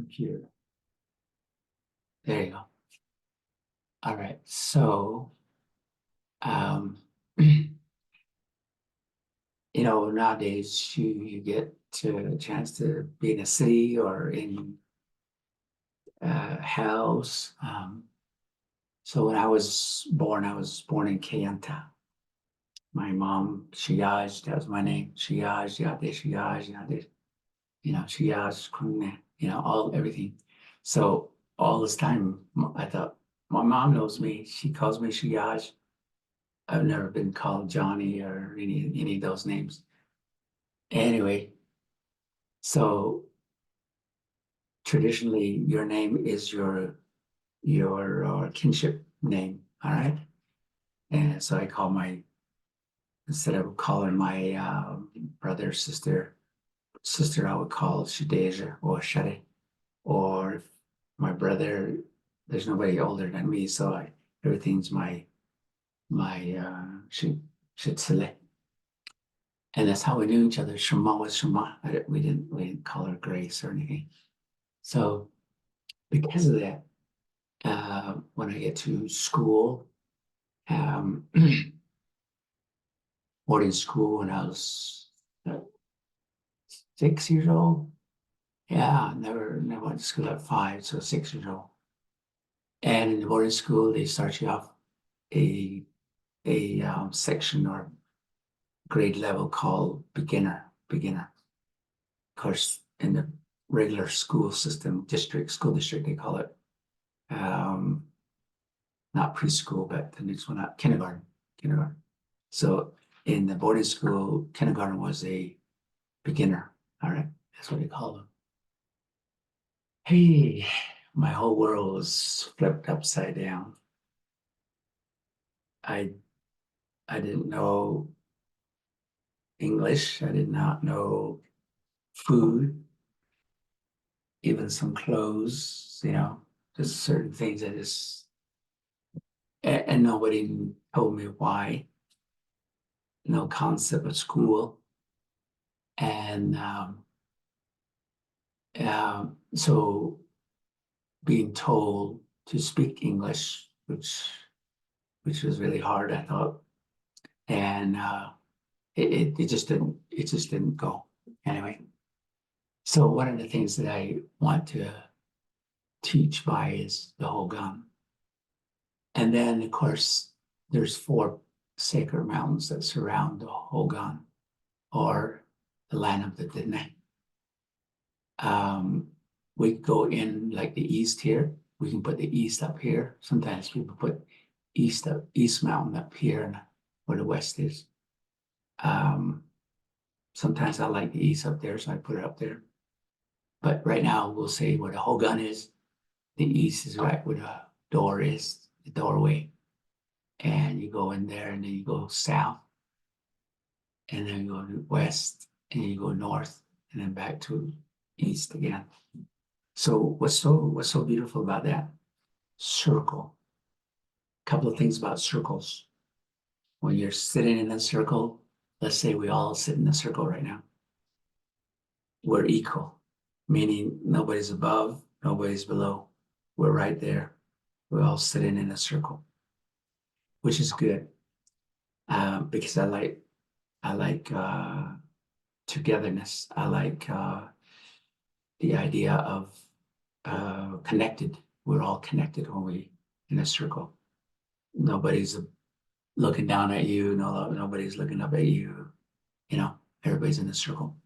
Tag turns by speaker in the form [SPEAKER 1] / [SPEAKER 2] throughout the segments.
[SPEAKER 1] computer. There you go. All right. So, um, nowadays you get to a chance to be in a city or in a house. So when I was born in Kayanta. My mom, Shiyaj, that was my name. Shiyaj, Yade, Shiyaj, Krune, everything. So all this time, I thought, my mom knows me. She calls me Shiyaj. I've never been called Johnny or any of those names. Anyway, so traditionally, your name is your kinship name, all right? And so I call instead of calling my brother, sister, I would call Shadeja or Shade. Or if my brother, there's nobody older than me, so everything's my Shitsile. And that's how we knew each other. Shema was Shema. We didn't call her Grace or anything. So because of that, when I get to school, um, boarding school when I was 6 years old. Yeah, never went to school at 5, so 6 years old. And in the boarding school, they start you off a section or grade level called beginner. Of course, in the regular school system, school district, they call it not preschool, but the next one up, kindergarten. So in the boarding school, kindergarten was a beginner. All right, that's what they call them. Hey, my whole world was flipped upside down. I I didn't know English. I did not know food, even some clothes, just certain things and nobody told me why, no concept of school. And so being told to speak English, which was really hard, I thought. And it just didn't go. Anyway, so one of the things that I want to teach by is the Hogan. And then, of course, there's 4 sacred mountains that surround the Hogan, or the land of the Dene. We go in like the east here. We can put the east up here. Sometimes people put east mountain up here where the west is. Sometimes I like the east up there, so I put it up there. But right now we'll say where the Hogan is. The east is right where the door is, the doorway. And you go in there, and then you go south, and then you go west, and you go north, and then back to east again. So what's so beautiful about that? Circle. A couple of things about circles. When you're sitting in a circle, let's say we all sit in a circle right now. We're equal, meaning nobody's above, nobody's below. We're right there. We're all sitting in a circle, which is good, because I like togetherness. I like the idea of connected. We're all connected when we in a circle. Nobody's looking down at you. Nobody's looking up at you. Everybody's in a circle.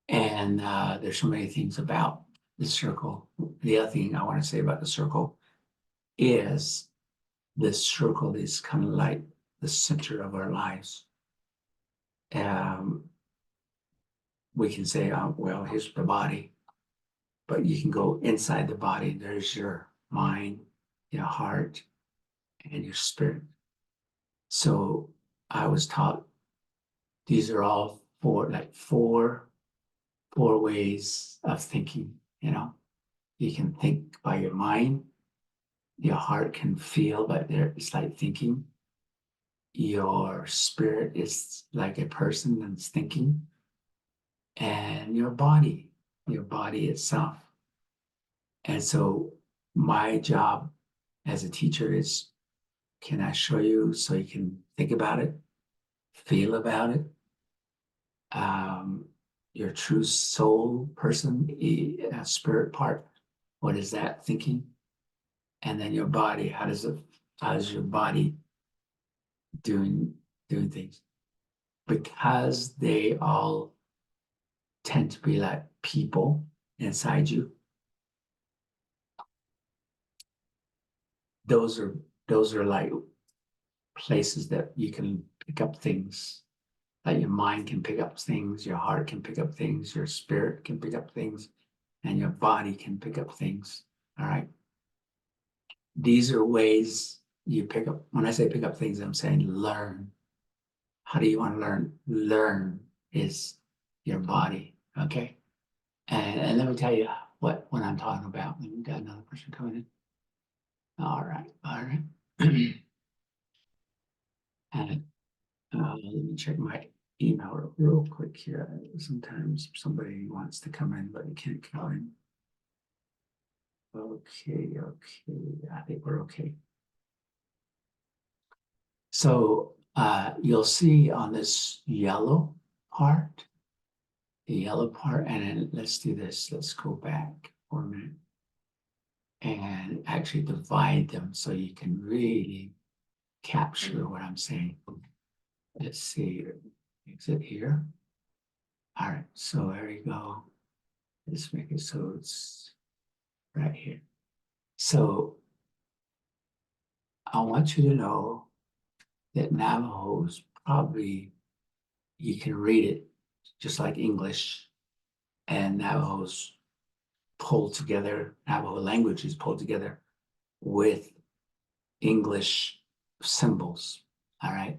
[SPEAKER 1] And there's so many things about the circle. The other thing I want to say about the circle is this circle is kind of like the center of our lives. We can say, well, here's the body, but you can go inside the body. There's your mind, your heart, and your spirit. So I was taught these are all four ways of thinking. You can think by your mind, your heart can feel, but it's like thinking. Your spirit is like a person that's thinking, and your body itself And so my job as a teacher is, can I show you so you can think about it, feel about it? Your true soul person, spirit part, what is that thinking? And then your body, how's your body doing things? Because they all tend to be like people inside you. Those are like places that you can pick up things. Like your mind can pick up things, your heart can pick up things, your spirit can pick up things, and your body can pick up things. All right. These are ways you pick up. When I say pick up things, I'm saying learn. How do you want to learn? Learn is your body. Okay. And let me tell you what I'm talking about. We got another person coming in. All right. And let me check my email real quick here. Sometimes somebody wants to come in, but you can't come in. Okay. I think we're okay. So you'll see on this yellow part, and then let's do this. Let's go back for a minute and actually divide them so you can really capture what I'm saying. Let's see, is it here? All right, so there you go. Let's make it so it's right here. So I want you to know that Navajo is probably, you can read it just like English, and Navajo's pulled together, Navajo language is pulled together with English symbols. All right.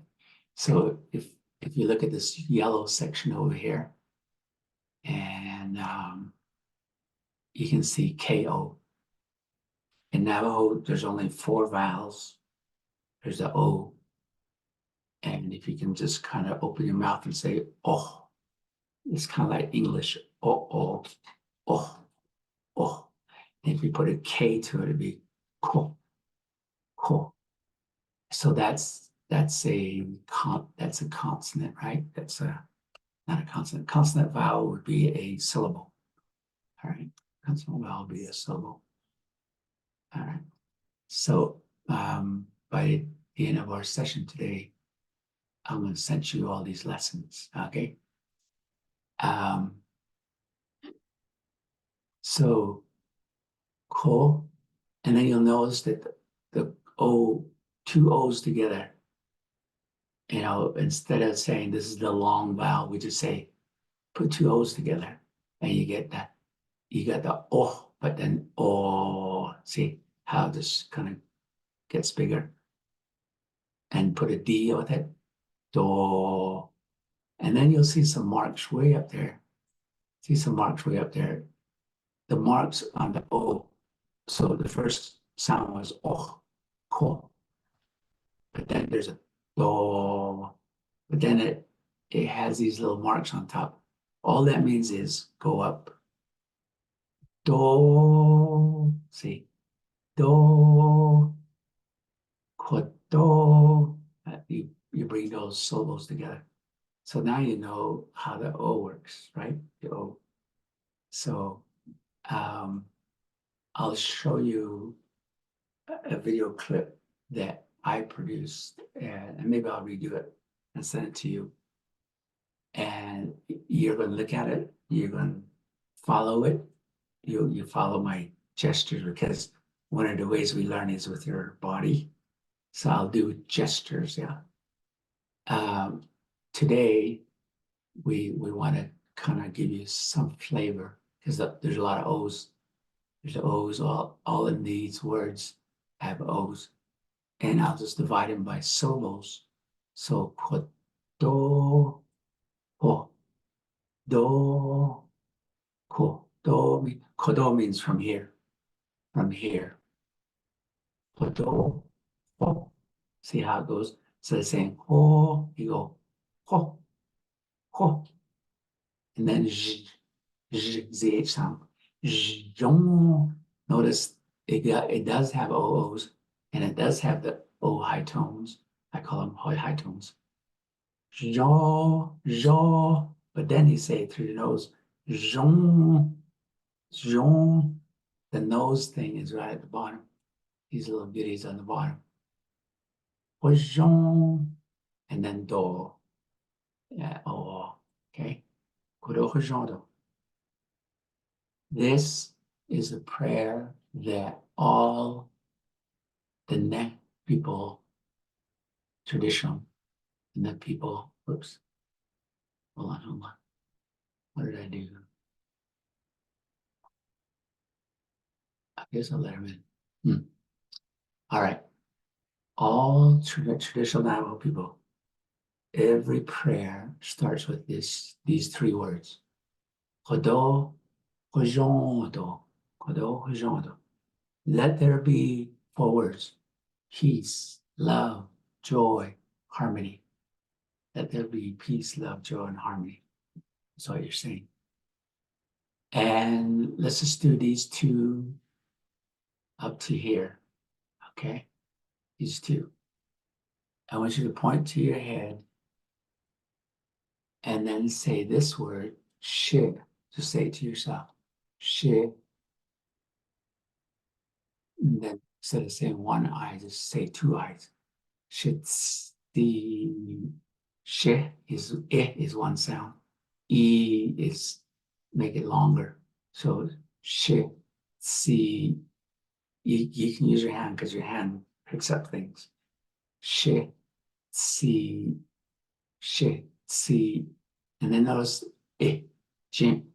[SPEAKER 1] So if you look at this yellow section over here, and you can see KO. In Navajo, there's only 4 vowels. There's the O. And if you can just kind of open your mouth and say, oh, it's kind of like English, oh, oh, oh. And if you put a K to it, it'd be ko, ko. So that's a consonant, right? That's not a consonant. Consonant vowel would be a syllable. All right. Consonant vowel would be a syllable. All right. So by the end of our session today, I'm going to send you all these lessons. Okay. So cool. And then you'll notice that the O, 2 O's together, instead of saying this is the long vowel, we just say, put 2 O's together and you get that. You got the oh, but then oh, see how this kind of gets bigger. And put a D with it, do. And then you'll see some marks way up there. See some marks way up there. The marks on the O. So the first sound was oh, cool. But then there's a do. But then it has these little marks on top. All that means is go up. Do. See, do, koto. You bring those syllables together. So now you know how the O works, right? The O. So I'll show you a video clip that I produced, and maybe I'll redo it and send it to you. And you're going to look at it. You're going to follow it. You follow my gestures, because one of the ways we learn is with your body. So I'll do gestures. Yeah. Today we want to kind of give you some flavor, because there's a lot of O's. There's O's, all in these words have O's. And I'll just divide them by syllables. So koto, ho, do, ko, do. Kodo means from here, from here. Kodo, ho. See how it goes? So it's saying ho, you go ho, ho. And then zh, zh, zh sound. Zhong, Notice it does have OOs, and it does have the O high tones. I call them high tones. Jean, Jean, but then you say it through the nose. Jean, Jean. The nose thing is right at the bottom. These little bitties on the bottom. Jean, and then do. Yeah, oh, okay. This is a prayer that all the Nek people, traditional Nek people, oops, hold on. What did I do? I guess I'll let him in. All right. All traditional Navajo people, every prayer starts with these three words. Kodo, Hojondo, Kodo, Hojondo. Let there be 4 words: peace, love, joy, harmony. Let there be peace, love, joy, and harmony. That's what you're saying. And let's just do these 2 up to here. Okay? These 2. I want you to point to your head and then say this word, shit. Just say it to yourself. Shit. And then instead of saying 1 eye, just say 2 eyes. Shit. The shit is it is 1 sound. E is make it longer. So shit. See. You can use your hand because your hand picks up things. Shit. See. Shit. See. And then notice jin,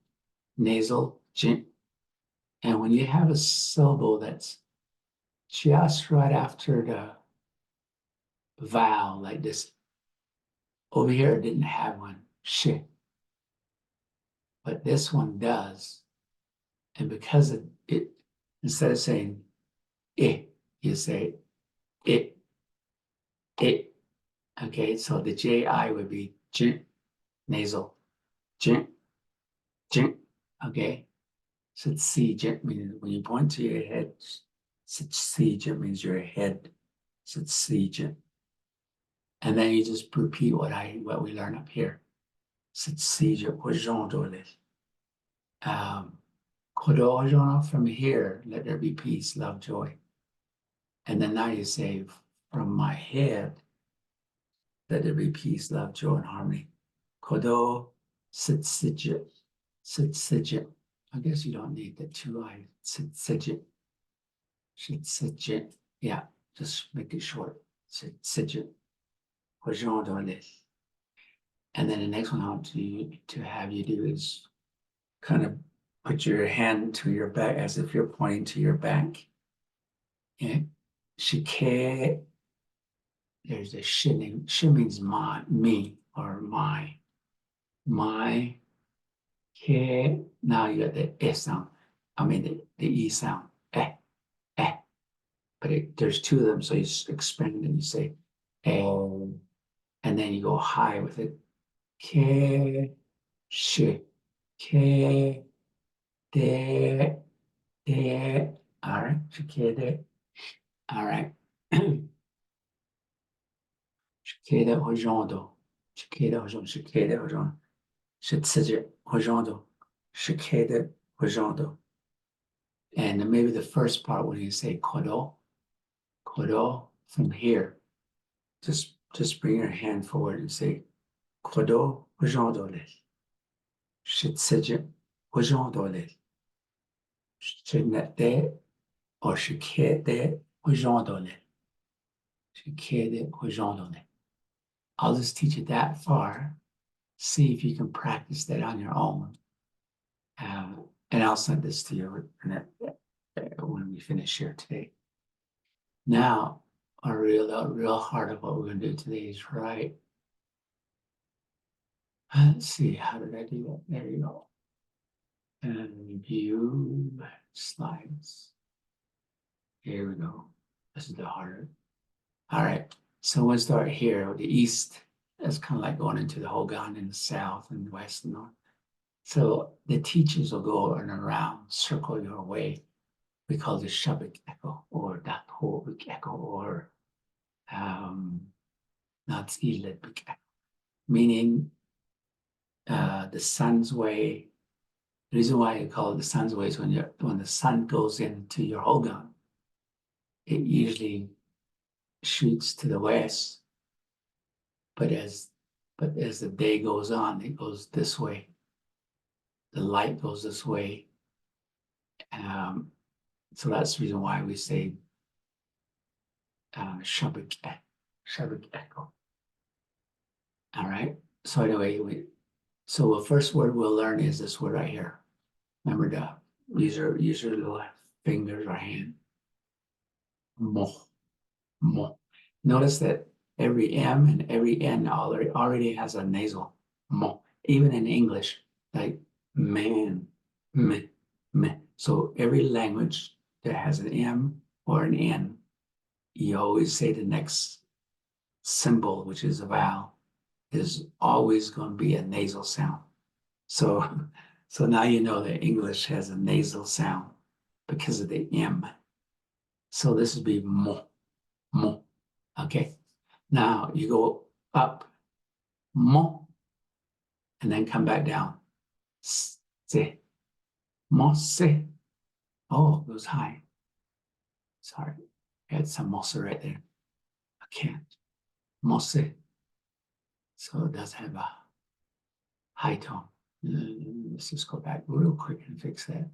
[SPEAKER 1] nasal, jin. And when you have a syllable that's just right after the vowel, like this, over here it didn't have one, shit. But this one does. And because of it, instead of saying you say it. Okay, so the JI would be jin, nasal, jin. Okay, so C jin means when you point to your head, C jin means your head. So C jin. And then you just repeat what we learn up here. So C jin, from here, let there be peace, love, joy. And then now you say, from my head, let there be peace, love, joy, and harmony. Kodo sitsijit. Sitsijit. I guess you don't need the 2 eyes. Sitsijit. Sitsijit. Yeah, just make it short. Sitsijit. And then the next one I want to have you do is kind of put your hand to your back as if you're pointing to your back. Yeah. Shike. There's a shi. Shi means me or my. My. Ke. Now you got the eh sound. I mean the e sound. Eh. But there's 2 of them, so you expand and you say eh. And then you go high with it. Ke. Shi. Ke. De. All right. Shike. All right. Shikeda Hojondo. Shikeda Hojondo. Shikeda Hojondo. Shitsije Hojondo. Shikeda Hojondo. And maybe the first part when you say Kodo, from here, just bring your hand forward and say Kodo Hojondo les. Shitsije Hojondo les. Shinete or Shikede Hojondo les. Shikede Hojondo les. I'll just teach you that far. See if you can practice that on your own. And I'll send this to you when we finish here today. Now, a real heart of what we're going to do today is right. Let's see, how did I do that? There you go. And view slides. Here we go. This is the heart. All right. So we'll start here. The east, that's kind of like going into the Hogan in the south and the west and north. So the teachers will go around, circle your way we call this Shabik echo or Datovik echo or Natsilebik echo, meaning the sun's way. The reason why you call it the sun's way is when the sun goes into your Hogan, it usually shoots to the west, but as the day goes on, it goes this way. The light goes this way. So that's the reason why we say Shabik echo. All right. So anyway, so the first word we'll learn is this word right here. Remember to use your little fingers or hand. Mo, mo. Notice that every M and every N already has a nasal. Mo. Even in English, like man, me, me. So every language that has an M or an N, you always say the next symbol, which is a vowel, is always going to be a nasal sound. So now you know that English has a nasal sound because of the M. So this would be mo, mo. Okay. Now you go up, mo, and then come back down. Se, mo, se. Oh, it goes high. Sorry, I had some mosa right there. I can't. Mose. So it does have a high tone. Let's just go back real quick and fix that.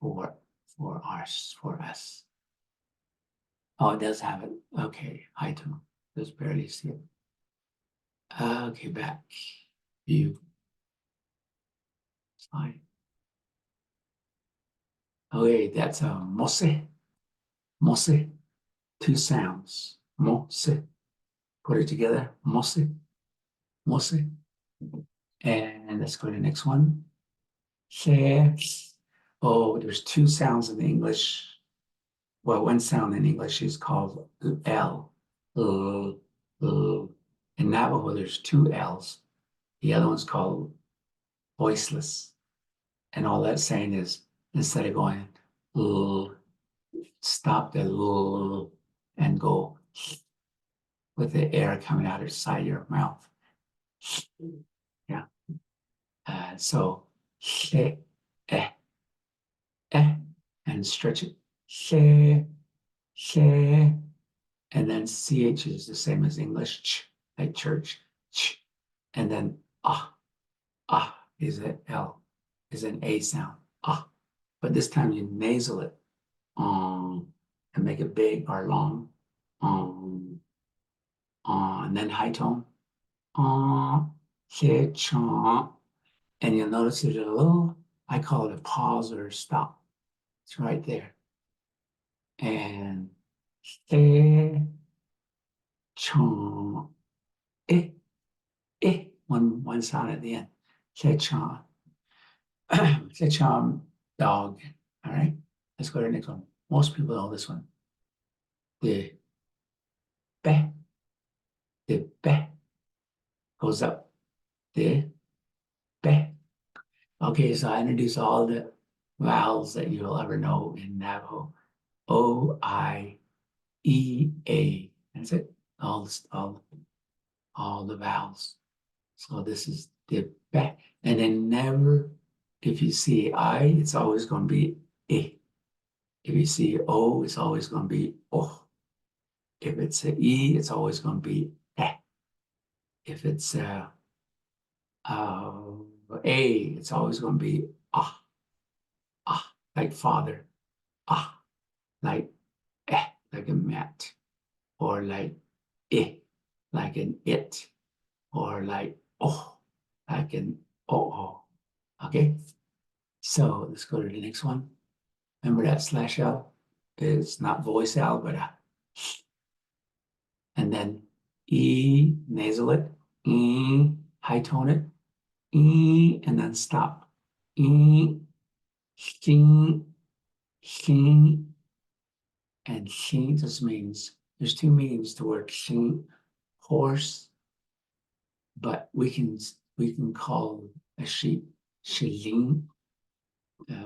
[SPEAKER 1] For us. Oh, it does have it. Okay, high tone. Just barely see it. Okay, back. View. Slide. Okay, that's a mose. Mose. Two sounds. Mose. Put it together. Mose. Mose. And let's go to the next one. Se. Oh, there's two sounds in English. Well, one sound in English is called L. In Navajo, there's two L's. The other one's called voiceless. And all that's saying is, instead of going, stop the and go with the air coming out of the side of your mouth. Yeah. So, eh, and stretch it. And then CH is the same as English, like church. And then is an L, is an A sound. But this time you nasal it and make it big or long. And then high tone. And you'll notice there's a little, I call it a pause or a stop. It's right there. And one sound at the end. Dog. All right. Let's go to the next one. Most people know this one. The be goes up. The be. Okay, so I introduce all the vowels that you'll ever know in Navajo. O, I, E, A. That's it. All the vowels. So this is the be. And then never, if you see I, it's always going to be I. If you see O, it's always going to be O. If it's a E, it's always going to be eh. If it's A, it's always going to be like father, like like a mat, or like like an it, or like like an Okay, so let's go to the next one. Remember that slash L? It's not voice L, but and then E, nasal it, E, high tone it, E, and then stop. E, xing, xing, and xing just means, there's two meanings to word xing, horse, but we can call a sheep shilin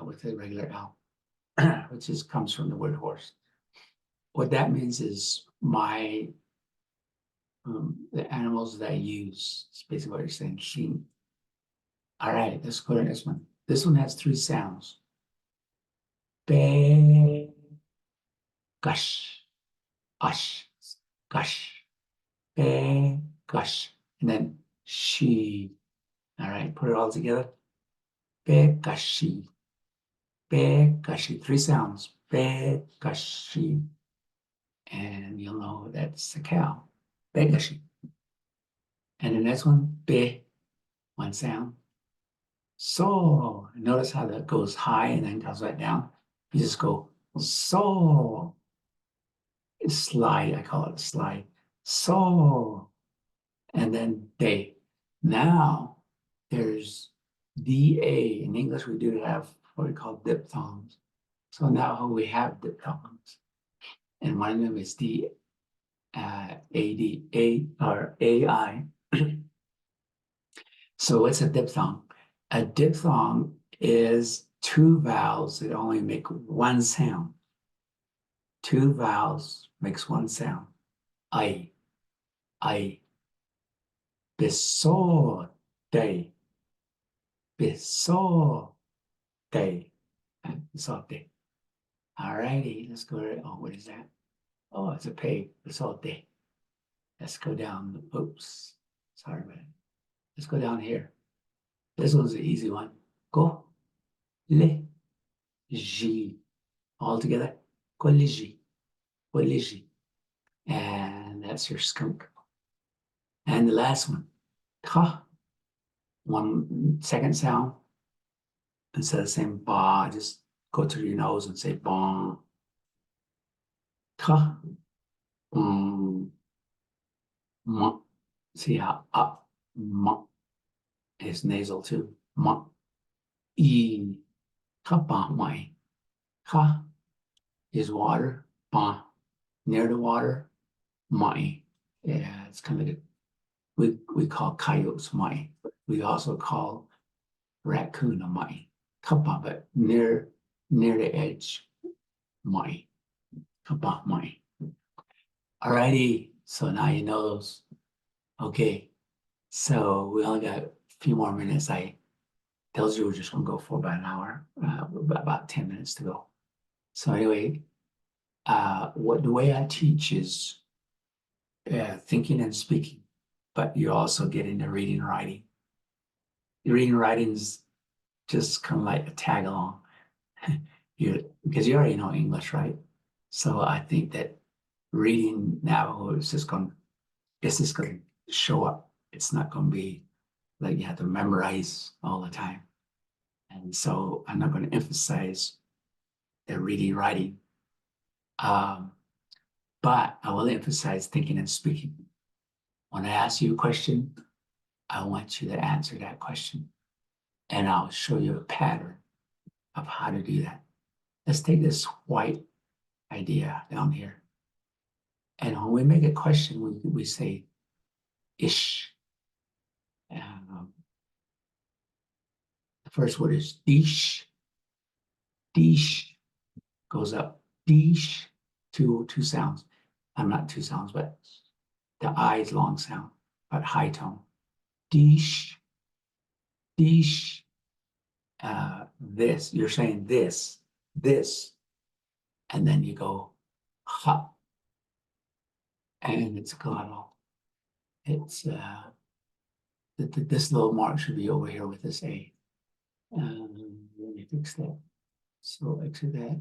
[SPEAKER 1] with a regular L. which comes from the word horse. What that means is the animals that I use. It's basically what you're saying. Sheep. All right, let's go to this one. This one has 3 sounds. Be, gush, ush, gush, be, gush, and then she. All right, put it all together. Be, gushi, be, gushi. 3 sounds. Be, gushi, and you'll know that's a cow. Be, gushi. And the next one, be, 1 sound. So notice how that goes high and then comes right down. You just go so. Slide, I call it a slide. So, and then they. Now there's DA. In English, we do have what we call diphthongs. So now we have diphthongs. And one of them is D, AD, A, or AI. So what's a diphthong? A diphthong is 2 vowels that only make 1 sound. 2 vowels makes 1 sound. I, besode, besode, besode. All righty, let's go to, oh, what is that? Oh, it's a pig, besode. Let's go down, oops, sorry about it. Let's go down here. This one's the easy one. Go, le, ji. All together, collegi, collegi. And that's your skunk. And the last one, ka. 1 second sound. Instead of saying ba, just go through your nose and say ba. Ka. Ma. See how up, ma is nasal too. Ma. E. Ka ba mai. Ka is water. Ba. Near the water. Mai. Yeah, it's kind of like we call coyotes mai. We also call raccoon a mai. Kapa, but near the edge. Mai. Kapa mai. Alrighty, so now you know those. Okay, so we only got a few more minutes. I tells you we're just gonna go for about an hour, about 10 minutes to go. So anyway, the way I teach is thinking and speaking, but you also get into reading and writing. The reading and writing is just kind of like a tag along, because you already know English, right? So I think that reading Navajo is just going to show up. It's not going to be like you have to memorize all the time. And so I'm not going to emphasize the reading, writing. But I will emphasize thinking and speaking. When I ask you a question, I want you to answer that question. And I'll show you a pattern of how to do that. Let's take this white idea down here. And when we make a question, we say ish. The first word is dish. Dish goes up. Dish, two sounds. I'm not 2 sounds, but the I is long sound, but high tone. Dish, dish. This, you're saying this, and then you go ha, and it's glottal. It's this little mark should be over here with this A. Let me fix that. So exit that.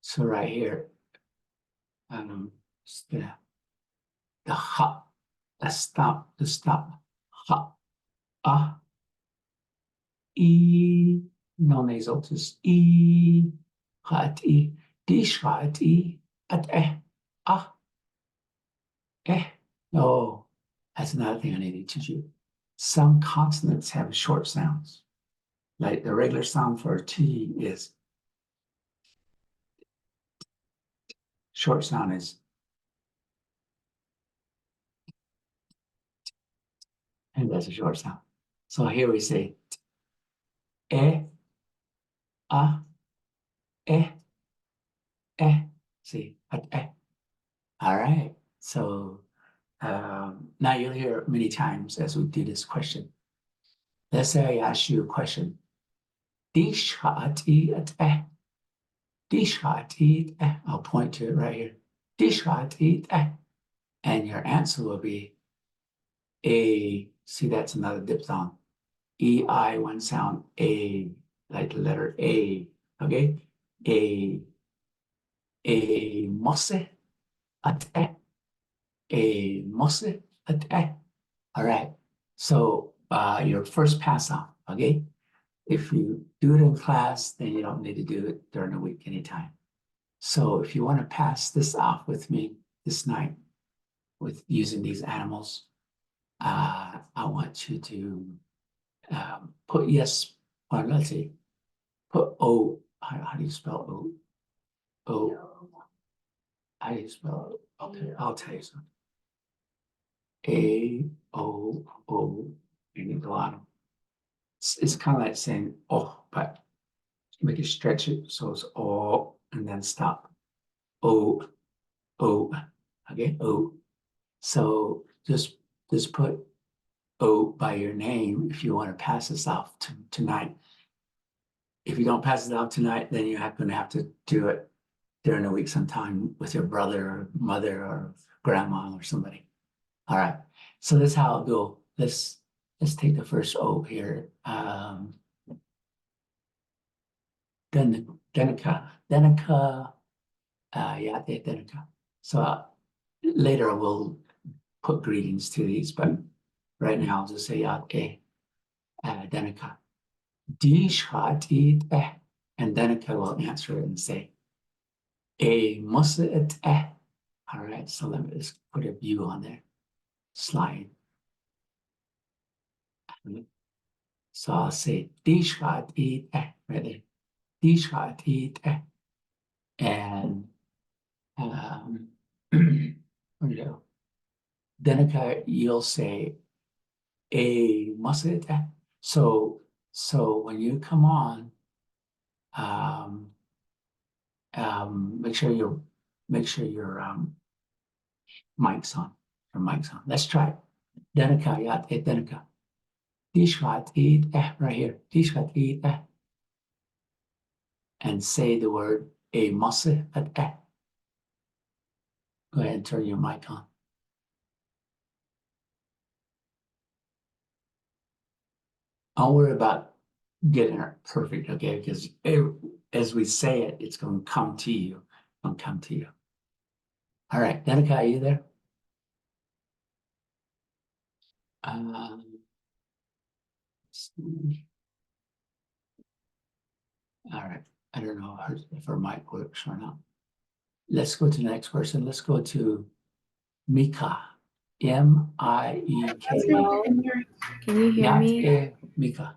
[SPEAKER 1] So right here, the ha, the stop, ha, e, no nasal, just e, ha at e, dish ha at e, at ah, No, that's another thing I need to teach you. Some consonants have short sounds. Like the regular sound for T is, short sound is, That's a short sound. So here we say eh, ah, eh, eh. See, eh. All right. So now you'll hear many times as we do this question. Let's say I ask you a question. Dishati at eh. Dishati eh. I'll point to it right here. Dishati eh. And your answer will be a. See, that's another diphthong. E-I, one sound, a, like the letter A, okay? A mosse at a mosse at. All right, so your first pass off, okay? If you do it in class, then you don't need to do it during the week anytime. So if you want to pass this off with me this night with using these animals, I want you to put yes, or let's see, put O. How do you spell O? O. How do you spell it? I'll tell you something. A-O-O, and you go on. It's kind of like saying oh, but make it stretch it so it's oh, and then stop. O, O, okay, O. So just put O by your name if you want to pass this off tonight. If you don't pass it off tonight, then you're going to have to do it during the week sometime with your brother or mother or grandma or somebody. All right. So that's how it'll go. Let's take the first O here. Denica. Yeah, Denica. So later we'll put greetings to these, but right now I'll just say Yate Denica. Dishati eh. And Denica will answer it and say a musat eh. All right, so let me just put a view on there. Slide. So I'll say dishati eh right there. Dishati eh. And you know, Denica, you'll say a musat eh. So when you come on, make sure your mic's on. Your mic's on. Let's try it. Denica, yeah, Denica. Dishvat eat right here. Dishvat eat and say the word a muscle at Go ahead and turn your mic on. Don't worry about getting it perfect, okay? Because as we say it, it's going to come to you. All right, Denica, are you there? All right. I don't know if her mic works or not. Let's go to the next person. Let's go to Mika. M-I-E-K.
[SPEAKER 2] Hello? Can you hear me?
[SPEAKER 1] Mika.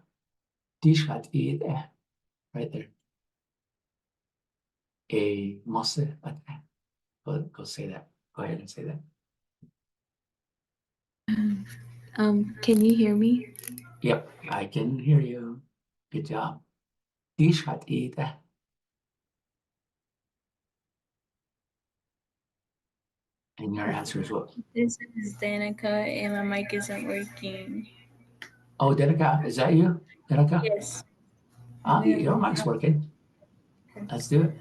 [SPEAKER 1] Dishkat eat right there. A mosse. Go say that. Go ahead and say that.
[SPEAKER 2] Can you hear me?
[SPEAKER 1] Yep, I can hear you. Good job. Dishkat eat And your answer is what?
[SPEAKER 2] This is Danica and my mic isn't working.
[SPEAKER 1] Oh, Danica, is that you? Danica?
[SPEAKER 2] Yes.
[SPEAKER 1] Your mic's working. Let's do it.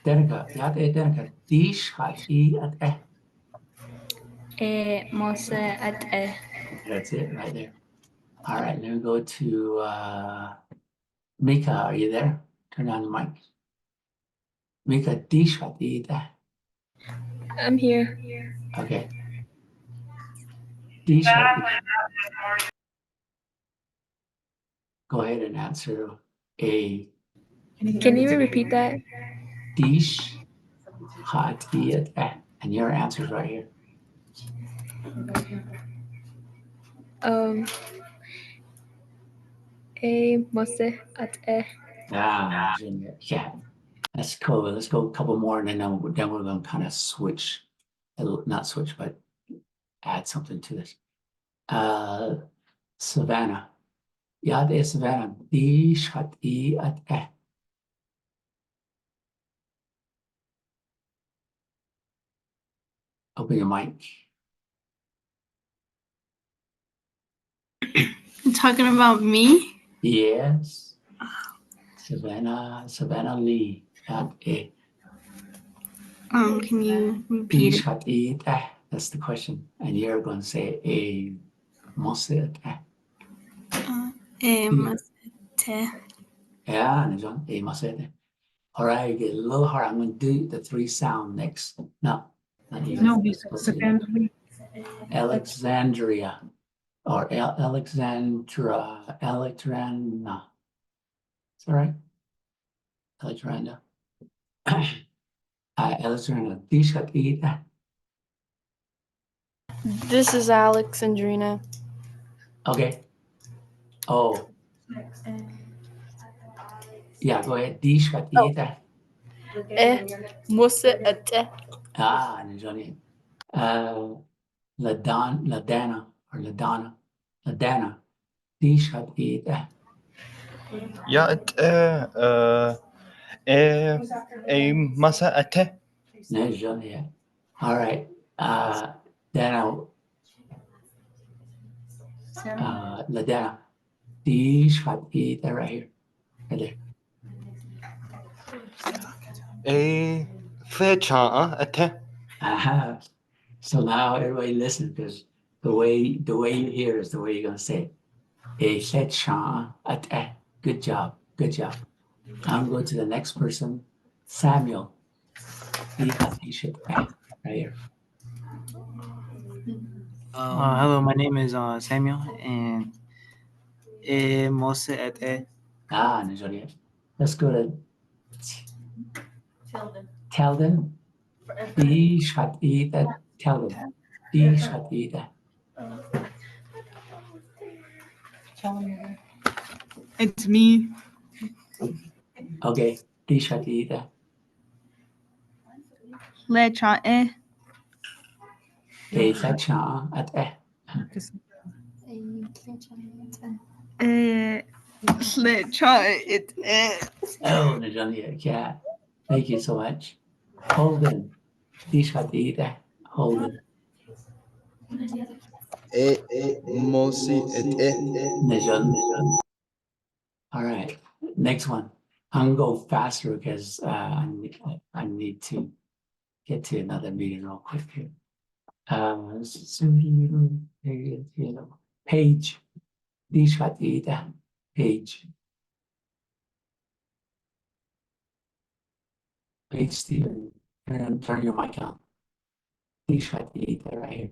[SPEAKER 1] Danica, Danica. Dishkat eat
[SPEAKER 2] Mosse at
[SPEAKER 1] That's it right there. All right, let me go to Mika. Are you there? Turn on the mic. Mika, dishkat eat
[SPEAKER 2] I'm here.
[SPEAKER 1] Okay. Dishkat. Go ahead and answer a.
[SPEAKER 2] Can you repeat that?
[SPEAKER 1] Dish hot eat and your answer's right here.
[SPEAKER 2] Mosse at
[SPEAKER 1] Yeah. That's cool. Let's go a couple more, and then we're going to kind of not switch, but add something to this. Savannah. Yad e Savannah. Di shat e at eh. Open your mic.
[SPEAKER 2] You talking about me?
[SPEAKER 1] Yes. Savannah Lee. Yad e.
[SPEAKER 2] Can you
[SPEAKER 1] Di
[SPEAKER 2] repeat it?
[SPEAKER 1] shat e at eh. That's the question. And you're going to say a mose at eh.
[SPEAKER 2] Masete.
[SPEAKER 1] Yeah, and John, a mose at eh. All right, get a little hard. I'm going to do the 3 sound next. No, not even.
[SPEAKER 3] No, he said Savannah.
[SPEAKER 1] Alexandria or Alexandra. Is that right? Alexandra. Alexandra. Dishat ita.
[SPEAKER 4] This is Alexandrina.
[SPEAKER 1] Okay. Oh. Yeah, go ahead. Dishat ita.
[SPEAKER 4] Musa ate.
[SPEAKER 1] And Johnny. Ladana. Dishat ita.
[SPEAKER 5] يا اي مساءته
[SPEAKER 1] No, Johnny. Yeah. All right. Dana. Ladana. Dishat ita right here. Right there.
[SPEAKER 5] اي فيتشا اته
[SPEAKER 1] Aha. So now everybody listen, because the way you hear is the way you're gonna say it. Good job. Good job. I'm going to the next person, Samuel. Right here.
[SPEAKER 6] Hello, my name is Samuel, and Mose at
[SPEAKER 1] Nigeria. Let's go to Telden. Telden.
[SPEAKER 3] It's me.
[SPEAKER 1] Okay.
[SPEAKER 2] Lecha. Lecha.
[SPEAKER 1] Oh, Nigeria. Yeah. Thank you so much. Holden. Holden.
[SPEAKER 5] موسي
[SPEAKER 1] All right, next one. I'm gonna go faster because I need to get to another meeting real quick here. Page. Page. Page Stephen. Turn your mic on. Right here.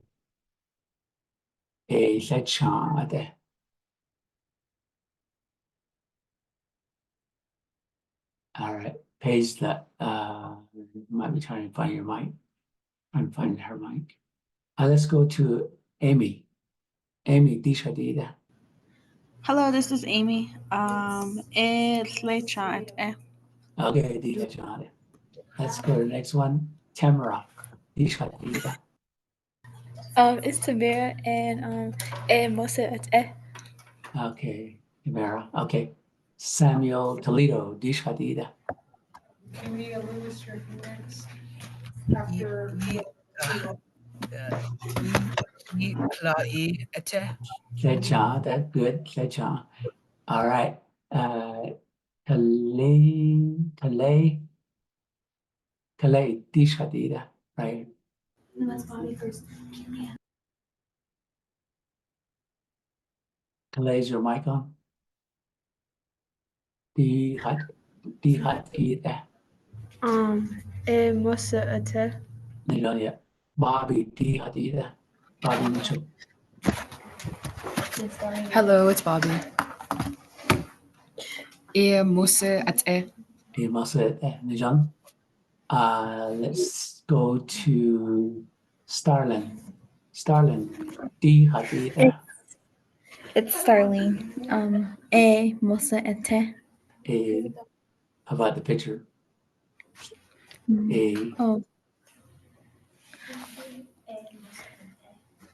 [SPEAKER 1] All right, Paige, that might be trying to find your mic. I'm finding her mic. Let's go to Amy. Amy, Disha.
[SPEAKER 2] Hello, this is Amy. Lecha.
[SPEAKER 1] Okay, Disha. Let's go to the next one. Tamara, Disha.
[SPEAKER 4] It's Tamara and Musa ate.
[SPEAKER 1] Okay, Tamara. Okay, Samuel Toledo, Disha.
[SPEAKER 3] India Lewis next. After
[SPEAKER 1] Lecha, that's good. Lecha. All right. Kalei, Disha. Right.
[SPEAKER 7] Let's body first.
[SPEAKER 1] Kalei, is your mic on? Dihat.
[SPEAKER 4] Musa ate.
[SPEAKER 1] Nigeria. Bobby, Dihat. Bobby Mitchell.
[SPEAKER 8] Hello, it's Bobby. Musa ate.
[SPEAKER 1] Nijan. Let's go to Starlin. Dihat.
[SPEAKER 2] It's Starlene. Musa ete.
[SPEAKER 1] How about the picture?
[SPEAKER 2] Oh.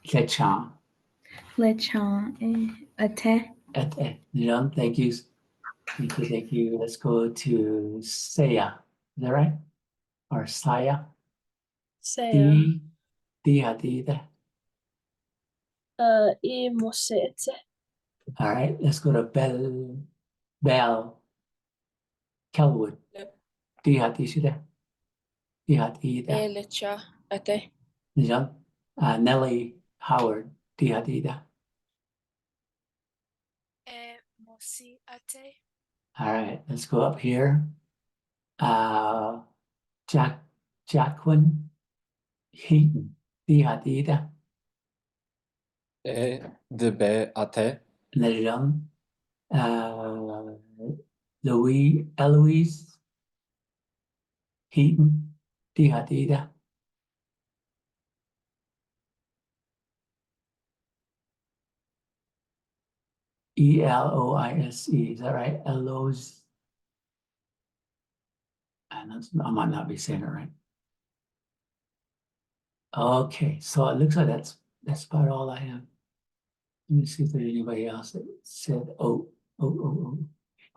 [SPEAKER 1] Lechan.
[SPEAKER 2] Fletchon Ate.
[SPEAKER 1] Nijan, thank you. Thank you, thank you. Let's go to Saya. Is that right? Or Saya?
[SPEAKER 4] Saya.
[SPEAKER 1] Di.
[SPEAKER 4] E Mose Ete.
[SPEAKER 1] All right, let's go to Bell Kelwood. Di sudah.
[SPEAKER 4] E
[SPEAKER 1] Ida.
[SPEAKER 4] Lecha Ete.
[SPEAKER 1] Nijan. Nellie Howard. Ida.
[SPEAKER 4] E Mosi Ate.
[SPEAKER 1] All right, let's go up here. Jacqueline Heaton. Ida.
[SPEAKER 5] DB AT.
[SPEAKER 1] Nijan. Eloise Heaton. Ida. Eloise, is that right? Eloise. And I might not be saying it right. Okay, so it looks like that's about all I have. Let me see if there's anybody else that said, oh.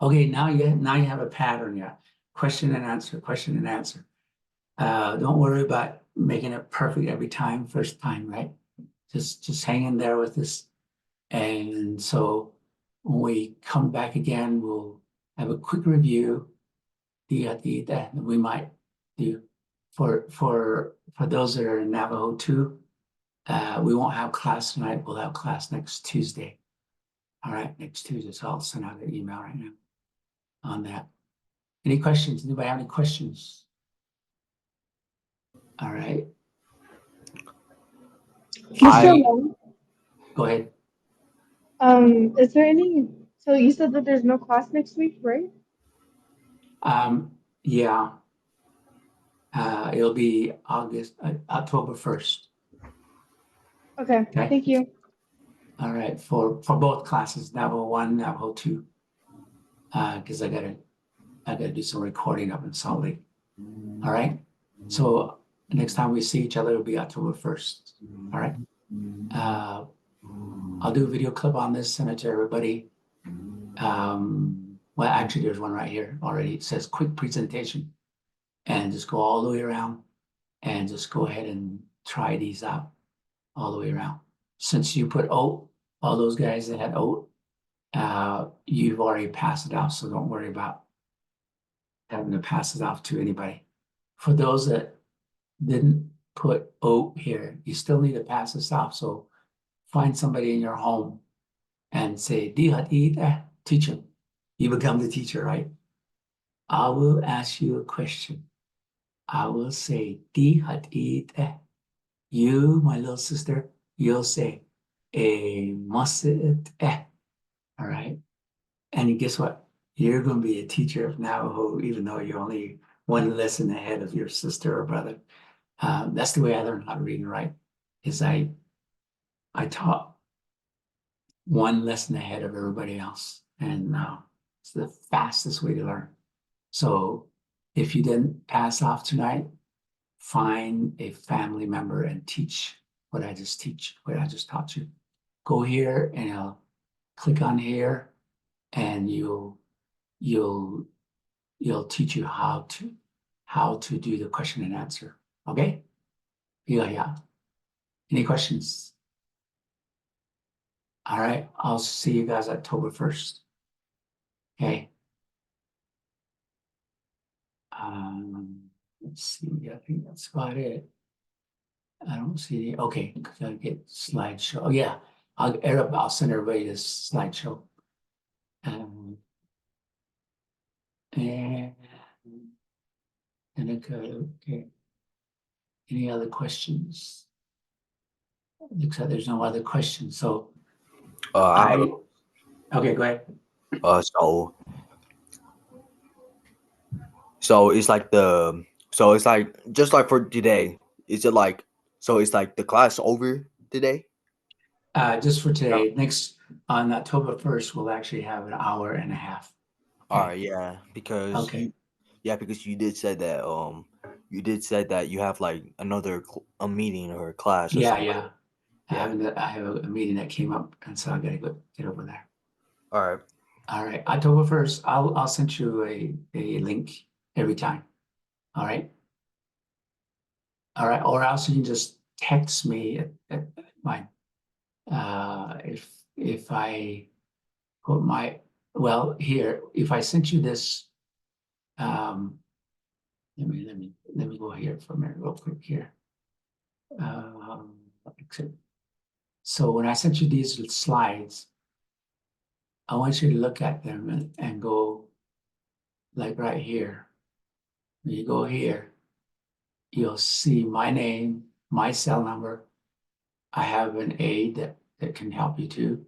[SPEAKER 1] Okay, now you have a pattern, yeah. Question and answer. Don't worry about making it perfect every time, first time, right? Just hang in there with this. And so when we come back again, we'll have a quick review. That we might do for those that are in Navajo too. We won't have class tonight. We'll have class next Tuesday. All right, next Tuesday. So I'll send out an email right now on that. Any questions? Anybody have any questions? All right.
[SPEAKER 9] Mr. Long,
[SPEAKER 1] Go ahead.
[SPEAKER 9] is there any, so you said that there's no class next week, right?
[SPEAKER 1] Yeah. It'll be October 1st.
[SPEAKER 9] Okay, thank you.
[SPEAKER 1] All right, for both classes, Navajo 1, Navajo 2. Because I gotta do some recording up in Salt Lake. All right. So next time we see each other, it'll be October 1st. All right. I'll do a video clip on this, send it to everybody. Well, actually, there's one right here already. It says quick presentation, and just go all the way around, and just go ahead and try these out all the way around. Since you put oat, all those guys that had oat, you've already passed it off, so don't worry about having to pass it off to anybody. For those that didn't put oat here, you still need to pass this off. So find somebody in your home and say, teach them. You become the teacher, right? I will ask you a question. I will say, you, my little sister, you'll say, all right? And guess what? You're going to be a teacher of Navajo, even though you're only one lesson ahead of your sister or brother. That's the way I learned how to read and write, is I taught one lesson ahead of everybody else. And it's the fastest way to learn. So if you didn't pass off tonight, find a family member and teach what I just taught you. Go here and I'll click on here, and you'll teach you how to do the question and answer. Okay? Yeah. Any questions? All right, I'll see you guys October 1st. Okay. Let's see, I think that's about it. I don't see any, okay, because I get slideshow. Oh yeah, I'll send everybody this slideshow. And okay. Any other questions? Looks like there's no other questions. So okay, go ahead.
[SPEAKER 10] So it's like just like for today. Is it like, so it's like the class over today?
[SPEAKER 1] Just for today. Next on October 1st, we'll actually have an hour and a half.
[SPEAKER 10] Okay. All right, yeah, because because you did say that you have like a meeting or a class. Or
[SPEAKER 1] yeah. I have a meeting that came up, and so I gotta go get over there.
[SPEAKER 10] All right.
[SPEAKER 1] All right, October 1st, I'll send you a link every time. All right. All right, or else you can just text me at my, if I put my, well, here, if I sent you this, let me go here for a minute real quick here. Exit. So when I sent you these slides, I want you to look at them and go like right here. When you go here, you'll see my name, my cell number. I have an aide that can help you too,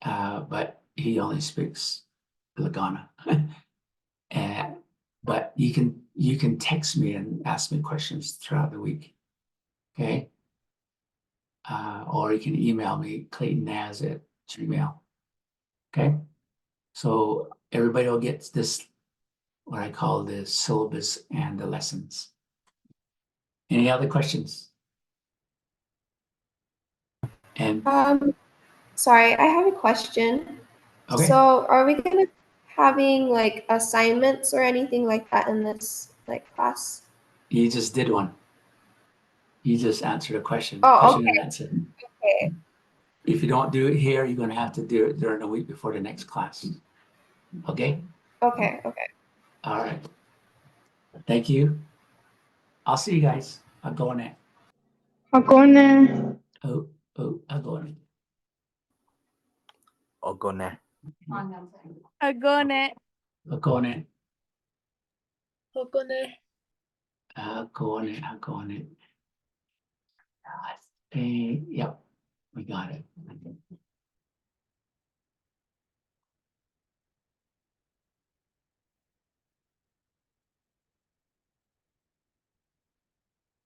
[SPEAKER 1] but he only speaks Lagana. But you can text me and ask me questions throughout the week, okay? Or you can email me, ClaytonNaz@gmail. Okay, so everybody will get this, what I call the syllabus and the lessons. Any other questions? And
[SPEAKER 11] Sorry, I have a question.
[SPEAKER 1] okay,
[SPEAKER 11] So are we gonna be having like assignments or anything like that in this like class?
[SPEAKER 1] you just did one. You just answered a question.
[SPEAKER 11] Oh,
[SPEAKER 1] Question
[SPEAKER 11] okay.
[SPEAKER 1] and answer.
[SPEAKER 11] Okay.
[SPEAKER 1] If you don't do it here, you're gonna have to do it during the week before the next class. Okay?
[SPEAKER 11] Okay. Okay.
[SPEAKER 1] All right. Thank you. I'll see you guys. I'll go on it.
[SPEAKER 9] Hakone.
[SPEAKER 1] Oh, I'll go on it.
[SPEAKER 10] I'll go now.
[SPEAKER 2] Agone.
[SPEAKER 1] I'll go on it.
[SPEAKER 2] Agone.
[SPEAKER 1] I'll go on it. I'll go on it. Yep, we got it.